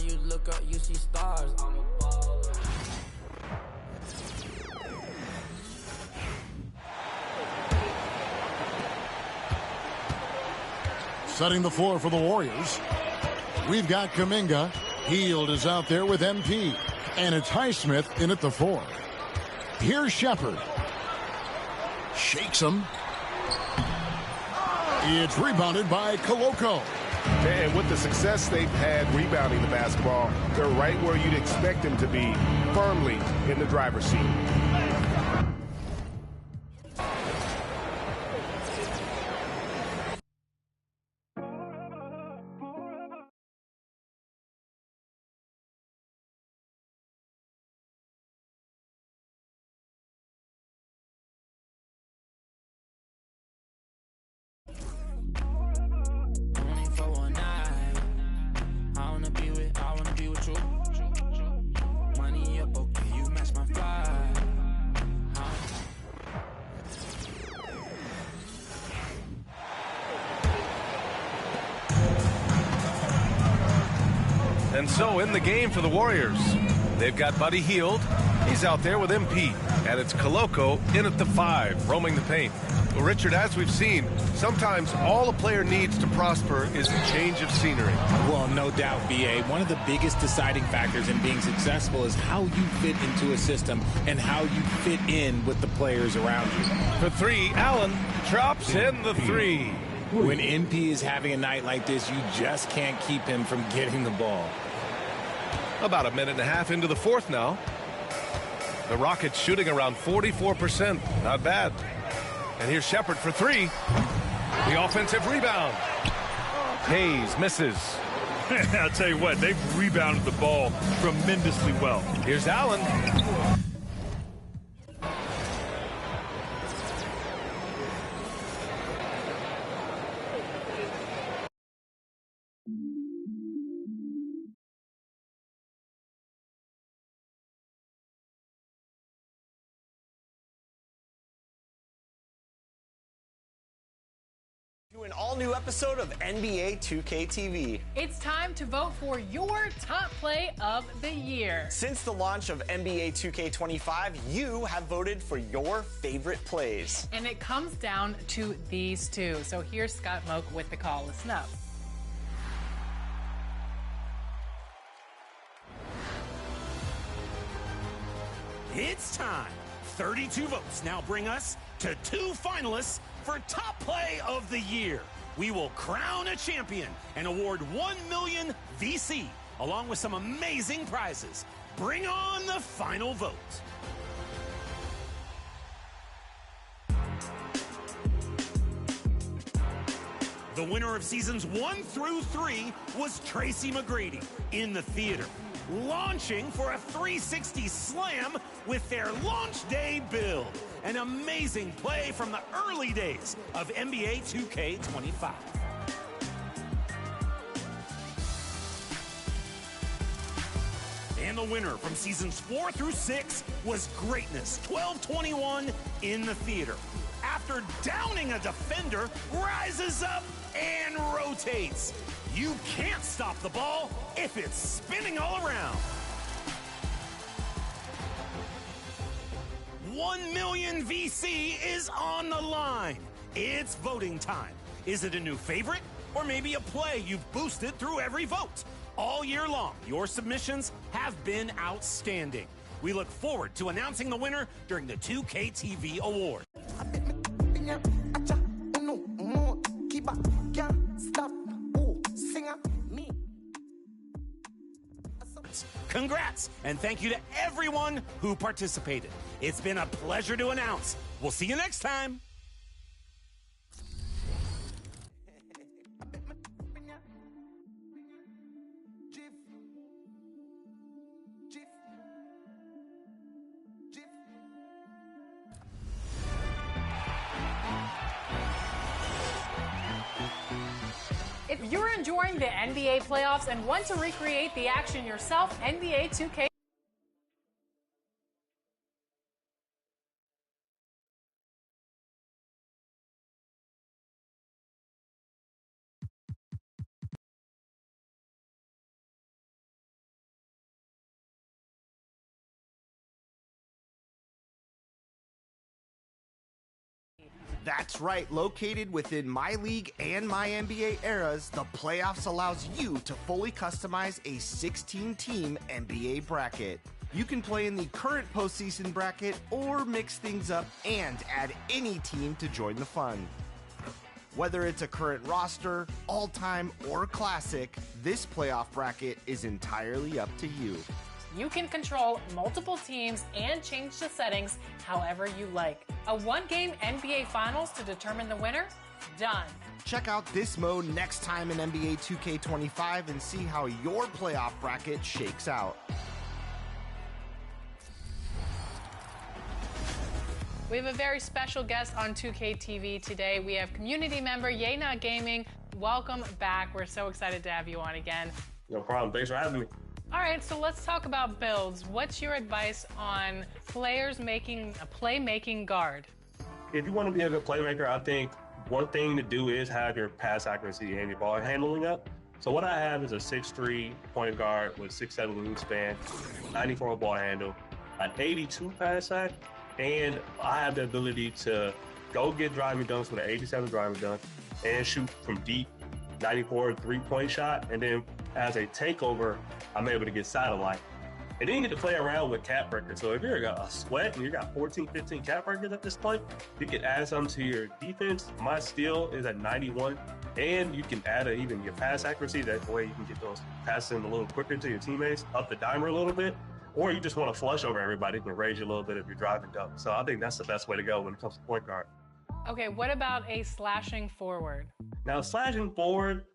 you look up, you see stars. I'm a baller. Setting the floor for the Warriors. We've got Kuminga. Hield is out there with MP. And it's Highsmith in at the 4. Here's Shepard. Shakes him. It's rebounded by Koloko. And with the success they've had rebounding the basketball, they're right where you'd expect them to be, firmly in the driver's seat. And so in the game for the Warriors, they've got Buddy Hield. He's out there with MP. And it's Koloko in at the 5, roaming the paint. Well, Richard, as we've seen, sometimes all a player needs to prosper is a change of scenery. Well, no doubt, B.A. One of the biggest deciding factors in being successful is how you fit into a system and how you fit in with the players around you. For 3, Allen drops in the 3. When MP is having a night like this, you just can't keep him from getting the ball. About a minute and a half into the 4th now. The Rockets shooting around 44%. Not bad. And here's Shepard for 3. The offensive rebound. Hayes misses. I'll tell you what, they've rebounded the ball tremendously well. Here's Allen. To an all-new episode of NBA 2K It's time to vote for your top play of the year. Since the launch of NBA 2K25, you have voted for your favorite plays. And it comes down to these two. So here's Scott Moak with the call. Listen up. It's time. 32 votes now bring us to 2 finalists for top play of the year. We will crown a champion and award 1 million VC, along with some amazing prizes. Bring on the final vote. The winner of seasons 1 through 3 was Tracy McGrady in the theater, launching for a 360 slam with their launch day build. An amazing play from the early days of NBA 2K25. And the winner from seasons 4 through 6 was Greatness 1221 in the theater. After downing a defender, rises up and rotates. You can't stop the ball if it's spinning all around. 1 million VC is on the line. It's voting time. Is it a new favorite or maybe a play you've boosted through every vote? All year long, your submissions have been outstanding. We look forward to announcing the winner during the 2K TV Award. Congrats, and thank you to everyone who participated. It's been a pleasure to announce. We'll see you next time. If you're enjoying the NBA playoffs and want to recreate the action yourself, NBA 2K That's right, located within My League and My NBA eras, the playoffs allows you to fully customize a 16-team NBA bracket. You can play in the current postseason bracket or mix things up and add any team to join the fun. Whether it's a current roster, all-time, or classic, this playoff bracket is entirely up to you. You can control multiple teams and change the settings however you like. A one-game NBA Finals to determine the winner? Done. Check out this mode next time in NBA 2K25 and see how your playoff bracket shakes out. We have a very special guest on 2K TV today. We have community member Yena Gaming. Welcome back. We're so excited to have you on again. No problem. Thanks for having me. All right, so let's talk about builds. What's your advice on players making a playmaking guard? If you want to be a good playmaker, I think one thing to do is have your pass accuracy and your ball handling up. So what I have is a 6'3" point guard with 6'7" wingspan, 94 ball handle, an 82 pass act, and I have the ability to go get driving dunks with an 87 driving dunk and shoot from deep, 94 3-point shot, and then as a takeover, I'm able to get satellite. And then you get to play around with cap breakers. So if you're a sweat and you got 14, 15 cap breakers at this point, you can add something to your defense. My steal is at 91, and you can add even your pass accuracy. That way you can get those passes in a little quicker to your teammates, up the dimer a little bit. Or you just want to flush over everybody, you can raise you a little bit if you're driving dunk. So I think that's the best way to go when it comes to point guard. Okay, what about a slashing forward? Now, slashing forward,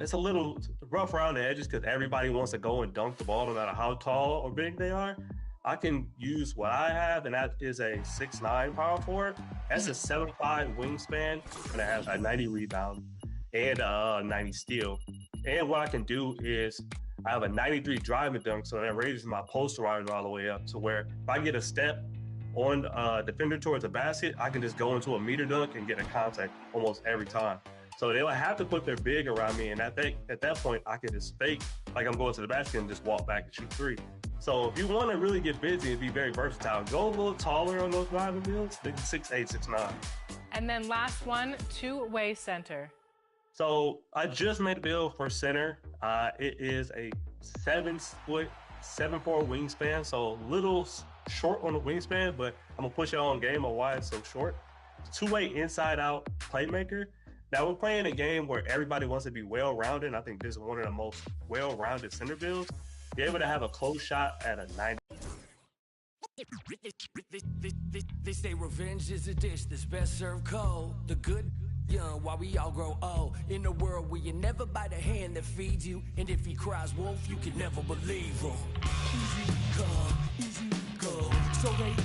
it's a little rough around the edges because everybody wants to go and dunk the ball no matter how tall or big they are. I can use what I have, and that is a 6'9" power forward. That's a 7'5" wingspan, and it has a 90 rebound and a 90 steal. And what I can do is I have a 93 driving dunk, so that raises my posterizer all the way up to where if I get a step on defender towards the basket, I can just go into a meter dunk and get a contact almost every time. So they'll have to put their big around me, and at that point, I can just fake like I'm going to the basket and just walk back and shoot three. So if you want to really get busy and be very versatile, go a little taller on those driving builds, maybe 6'8", 6'9". And then last one, two-way center. So I just made a build for center. It is a 7'4" wingspan, so a little short on the wingspan, but I'm gonna push it on game of why it's so short. Two-way inside-out playmaker. Now we're playing a game where everybody wants to be well-rounded, and I think this is one of the most well-rounded center builds. Be able to have a close shot at a 90. They say revenge is a dish that's best served cold. The good young while we all grow old. In a world where you never bite a hand that feeds you, and if he cries wolf, you can never believe him. Easy come, easy go. So they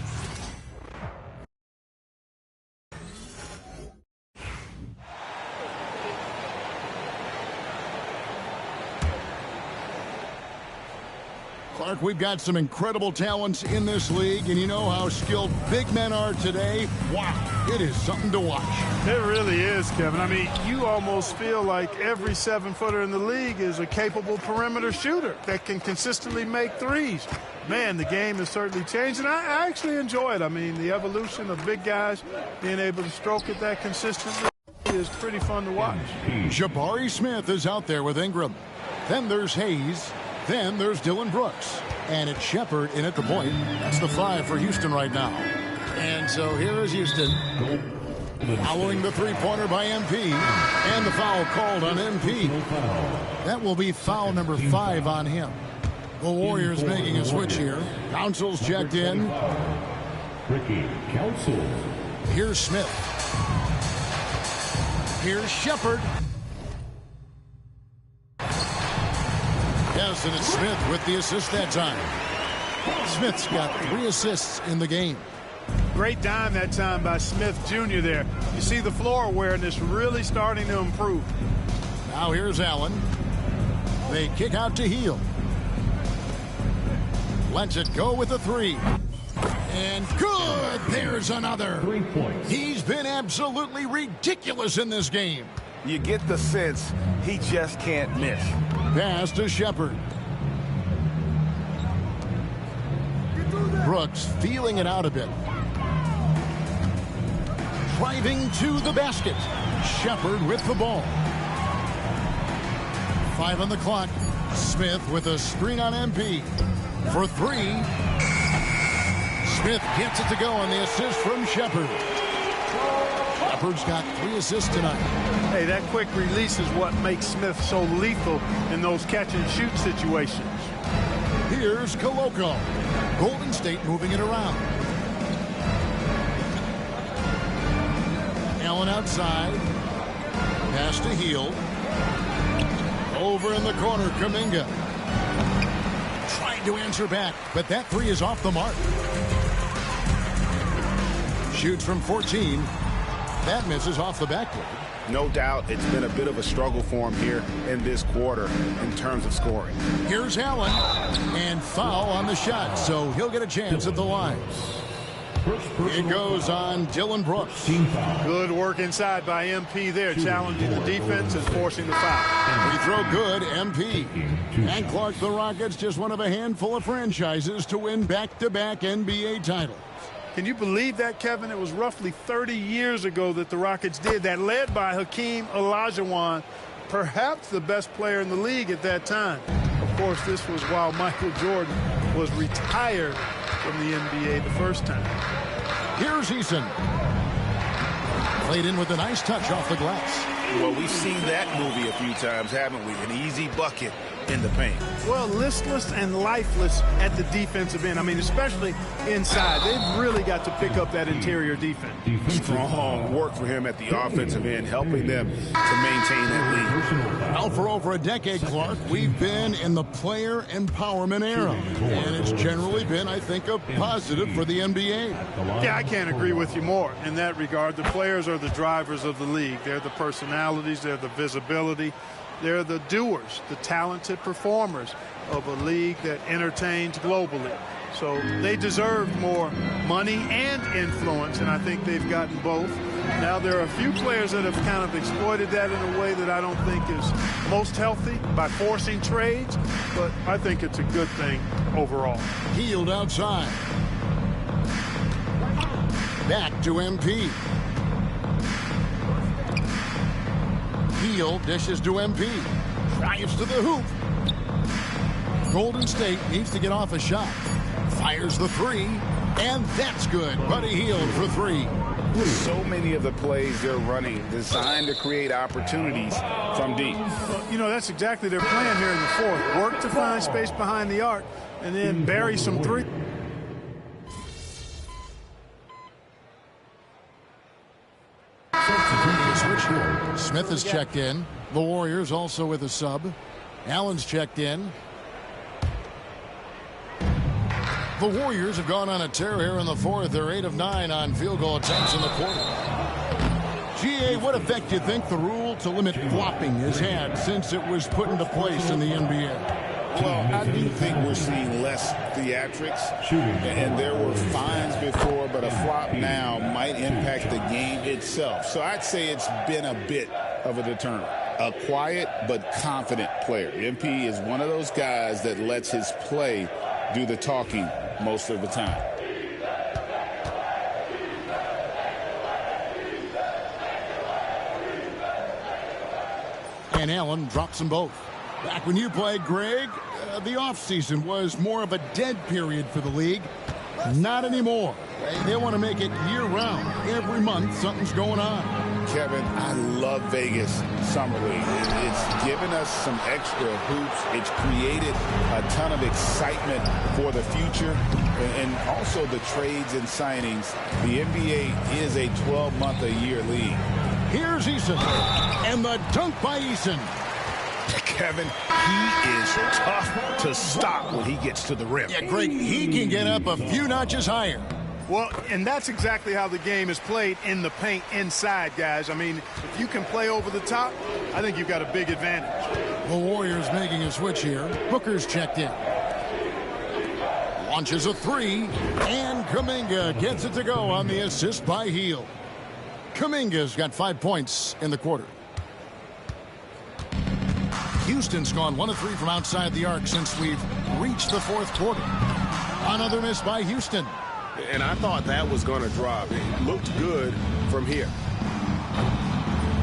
Clark, we've got some incredible talents in this league, and you know how skilled big men are today. Wow, it is something to watch. It really is, Kevin. I mean, you almost feel like every 7-footer in the league is a capable perimeter shooter that can consistently make threes. Man, the game has certainly changed, and I actually enjoy it. I mean, the evolution of big guys being able to stroke it that consistently is pretty fun to watch. Jabari Smith is out there with Ingram. Then there's Hayes. Then there's Dylan Brooks. And it's Shepard in at the point. That's the 5 for Houston right now. And so here is Houston. Following the three-pointer by MP. And the foul called on MP. That will be foul number 5 on him. The Warriors making a switch here. Council's checked in. Ricky Council. Here's Smith. Here's Shepard. Yes, and it's Smith with the assist that time. Smith's got 3 assists in the game. Great dime that time by Smith Jr. there. You see the floor awareness really starting to improve. Now here's Allen. They kick out to Heel. Lets it go with the 3. And good! There's another. 3 points. He's been absolutely ridiculous in this game. You get the sense he just can't miss. Pass to Shepard. Brooks feeling it out a bit. Driving to the basket. Shepard with the ball. 5 on the clock. Smith with a screen on MP. For 3. Smith gets it to go on the assist from Shepard. Shepard's got 3 assists tonight. Hey, that quick release is what makes Smith so lethal in those catch-and-shoot situations. Here's Koloko. Golden State moving it around. Allen outside. Pass to Hield. Over in the corner, Kuminga. Trying to answer back, but that 3 is off the mark. Shoots from 14. That misses off the backboard. No doubt it's been a bit of a struggle for him here in this quarter in terms of scoring. Here's Allen. And foul on the shot, so he'll get a chance at the line. It goes on Dylan Brooks. Good work inside by MP there, challenging the defense and forcing the foul. We throw good, MP. And Clark, the Rockets, just one of a handful of franchises to win back-to-back NBA titles. Can you believe that, Kevin? It was roughly 30 years ago that the Rockets did that, led by Hakeem Olajuwon, perhaps the best player in the league at that time. Of course, this was while Michael Jordan was retired from the NBA the first time. Here's Eason. Played in with a nice touch off the glass. Well, we've seen that movie a few times, haven't we? An easy bucket in the paint. Well, listless and lifeless at the defensive end. I mean, especially inside. They've really got to pick up that interior defense. Strong work for him at the offensive end, helping them to maintain that lead. Well, for over a decade, Clark, we've been in the player empowerment era. And it's generally been, I think, a positive for the NBA. Yeah, I can't agree with you more in that regard. The players are the drivers of the league. They're the personalities. They're the visibility. They're the doers, the talented performers of a league that entertains globally. So they deserve more money and influence, and I think they've gotten both. Now, there are a few players that have kind of exploited that in a way that I don't think is most healthy by forcing trades, but I think it's a good thing overall. Hield outside. Back to MP. Hield dishes to MP. Drives to the hoop. Golden State needs to get off a shot. Fires the 3. And that's good. Buddy Hield for 3. So many of the plays they're running designed to create opportunities from deep. Well, you know, that's exactly their plan here in the fourth. Work to find space behind the arc and then bury some 3. Smith has checked in. The Warriors also with a sub. Allen's checked in. The Warriors have gone on a tear here in the fourth. They're 8 of 9 on field goal attempts in the quarter. GA, what effect do you think the rule to limit flopping has had since it was put into place in the NBA? Well, I do think we're seeing less theatrics, and there were fines before, but a flop now might impact the game itself. So I'd say it's been a bit of a deterrent. A quiet but confident player. MP is one of those guys that lets his play do the talking most of the time. And Allen drops them both. Back when you played, Greg, the offseason was more of a dead period for the league. Not anymore. They want to make it year-round. Every month, something's going on. Kevin, I love Vegas Summer League. It's given us some extra hoops. It's created a ton of excitement for the future. And also the trades and signings. The NBA is a 12-month-a-year league. Here's Eason. And the dunk by Eason. Kevin, he is tough to stop when he gets to the rim. Yeah, Greg, he can get up a few notches higher. Well, and that's exactly how the game is played in the paint inside, guys. I mean, if you can play over the top, I think you've got a big advantage. The Warriors making a switch here. Booker's checked in. Launches a 3, and Kuminga gets it to go on the assist by Hield. Kuminga's got 5 points in the quarter. Houston's gone 1 of 3 from outside the arc since we've reached the fourth quarter. Another miss by Houston. And I thought that was going to drop. It looked good from here.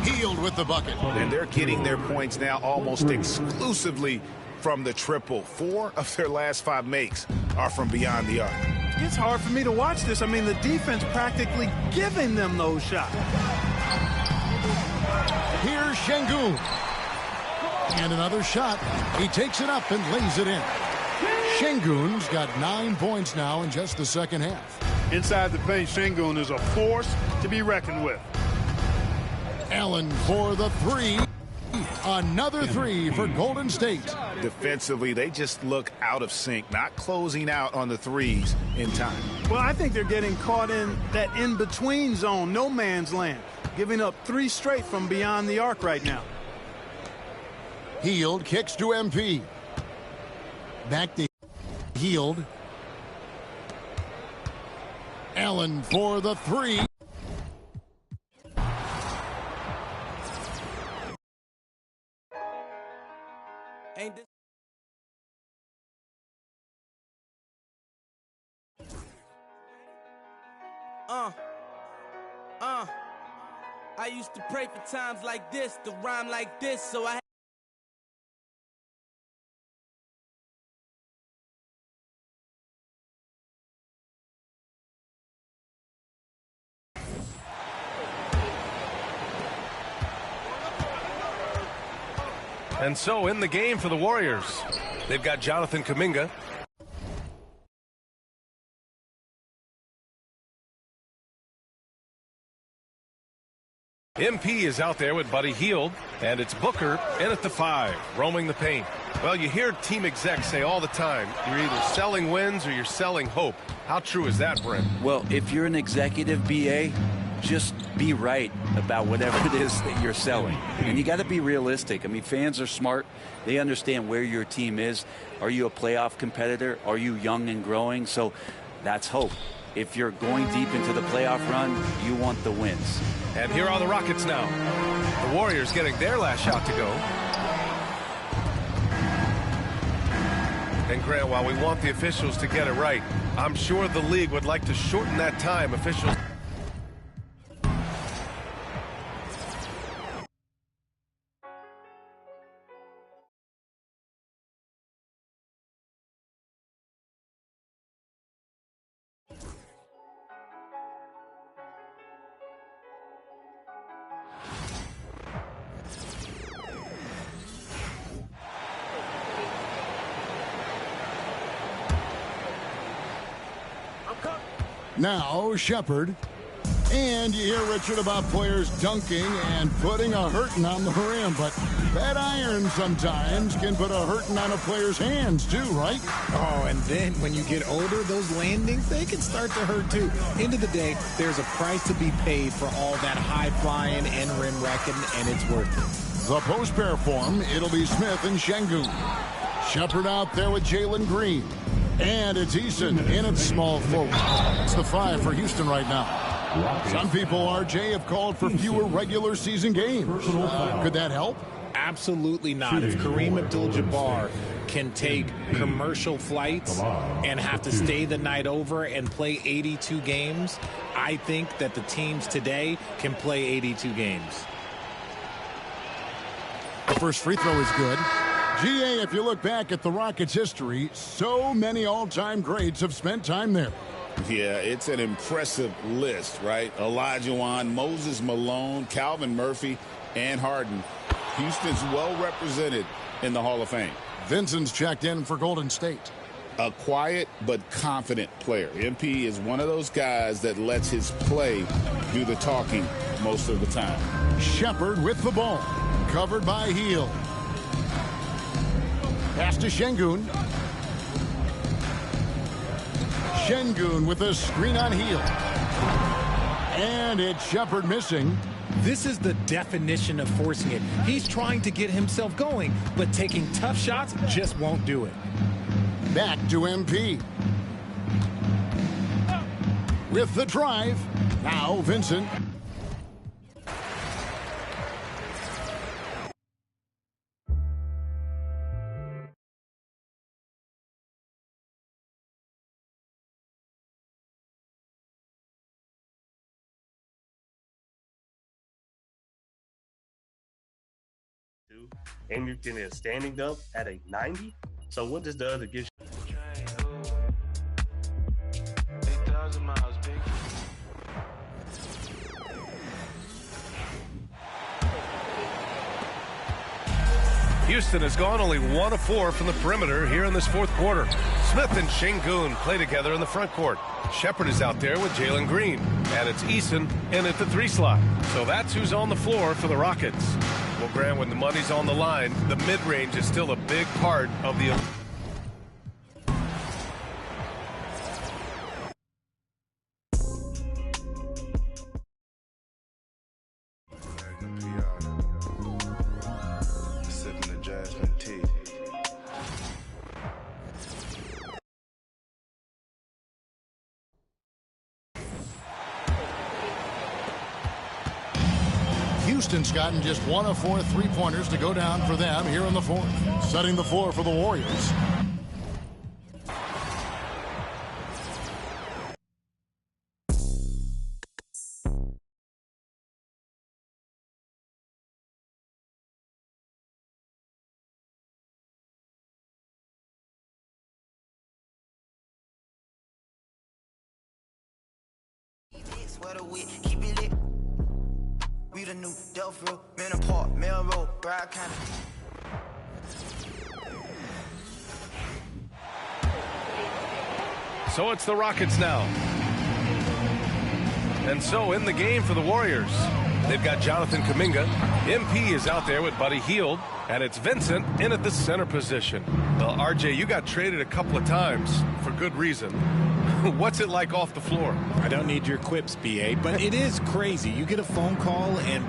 Hield with the bucket. And they're getting their points now almost exclusively from the triple. 4 of their last 5 makes are from beyond the arc. It's hard for me to watch this. I mean, the defense practically giving them those shots. Here's Şengün. And another shot. He takes it up and lays it in. Şengün's got 9 points now in just the second half. Inside the paint, Şengün is a force to be reckoned with. Allen for the 3. Another 3 for Golden State. Defensively, they just look out of sync, not closing out on the threes in time. Well, I think they're getting caught in that in-between zone, no man's land, giving up 3 straight from beyond the arc right now. Hield kicks to MP. Back to Hield. Allen for the 3. Ain't this I used to pray for times like this, to rhyme like this, so I And so in the game for the Warriors, they've got Jonathan Kuminga. MP is out there with Buddy Hield, and it's Booker in at the 5, roaming the paint. Well, you hear team execs say all the time, you're either selling wins or you're selling hope. How true is that, Brent? Well, if you're an executive BA, just be right about whatever it is that you're selling. And you got to be realistic. I mean, fans are smart. They understand where your team is. Are you a playoff competitor? Are you young and growing? So that's hope. If you're going deep into the playoff run, you want the wins. And here are the Rockets now. The Warriors getting their last shot to go. And Grant, while we want the officials to get it right, I'm sure the league would like to shorten that time. Officials. Now Shepherd. And you hear, Richard, about players dunking and putting a hurting on the rim, but that iron sometimes can put a hurting on a player's hands too, right? Oh, and then when you get older, those landings, they can start to hurt too. End of the day, there's a price to be paid for all that high flying and rim wrecking, and it's worth it. The post pair form, it'll be Smith and Şengün. Shepherd out there with Jalen Green. And it's Eason in at small forward. It's the 5 for Houston right now. Some people, RJ, have called for fewer regular season games. Could that help? Absolutely not. If Kareem Abdul-Jabbar can take commercial flights and have to stay the night over and play 82 games, I think that the teams today can play 82 games. The first free throw is good. GA, if you look back at the Rockets' history, so many all-time greats have spent time there. Yeah, it's an impressive list, right? Olajuwon, Moses Malone, Calvin Murphy, and Harden. Houston's well represented in the Hall of Fame. Vincent's checked in for Golden State. A quiet but confident player. MP is one of those guys that lets his play do the talking most of the time. Shepherd with the ball. Covered by Hield. Pass to Şengün. Şengün with a screen on Hield. And it's Shepherd missing. This is the definition of forcing it. He's trying to get himself going, but taking tough shots just won't do it. Back to MP. With the drive. Now Vincent. too, and you're getting a standing dunk at a 90. So what this does, it gives you. Houston has gone only 1 of 4 from the perimeter here in this fourth quarter. Smith and Şengün play together in the front court. Shepard is out there with Jalen Green. And it's Eason in at the 3 slot. So that's who's on the floor for the Rockets. Well, Grant, when the money's on the line, the mid-range is still a big part of the... Houston's gotten just 1 of 4 3-pointers to go down for them here in the fourth. Setting the floor for the Warriors. Keep it lit. We the new Delphro, Man Apart, Melrose, Brad County. So it's the Rockets now. And so in the game for the Warriors, they've got Jonathan Kuminga. MP is out there with Buddy Hield. And it's Vincent in at the center position. Well, RJ, you got traded a couple of times for good reason. What's it like off the floor? I don't need your quips, BA, but it is crazy. You get a phone call and